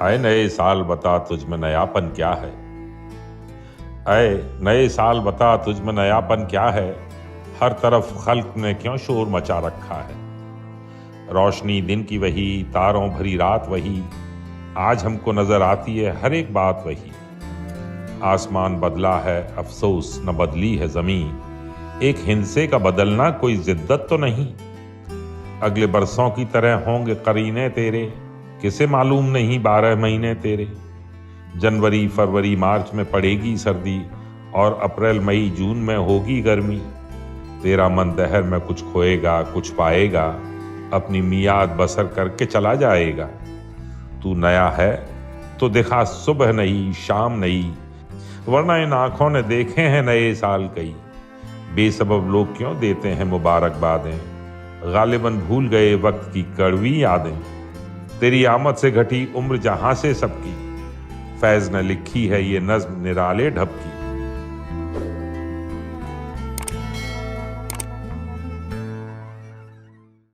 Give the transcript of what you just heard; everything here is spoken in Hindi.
आए नए साल बता तुझ में नयापन क्या है। आए नए साल बता तुझ में नयापन क्या है। हर तरफ खल्क ने क्यों शोर मचा रखा है। रोशनी दिन की वही, तारों भरी रात वही, आज हमको नजर आती है हर एक बात वही। आसमान बदला है अफसोस न बदली है जमीन, एक हिंसे का बदलना कोई जिद्दत तो नहीं। अगले बरसों की तरह होंगे करीने तेरे, किसे मालूम नहीं 12 महीने तेरे। जनवरी फरवरी मार्च में पड़ेगी सर्दी, और अप्रैल मई जून में होगी गर्मी। तेरा मन दहर में कुछ खोएगा कुछ पाएगा, अपनी मियाद बसर करके चला जाएगा। तू नया है तो दिखा सुबह नहीं शाम नहीं, वरना इन आंखों ने देखे हैं नए साल कई। बेसबब लोग क्यों देते हैं मुबारकबादें, गालिबन भूल गए वक्त की कड़वी यादें। तेरी आमद से घटी उम्र जहां से सबकी, फैज ने लिखी है ये नज्म निराले ढब की।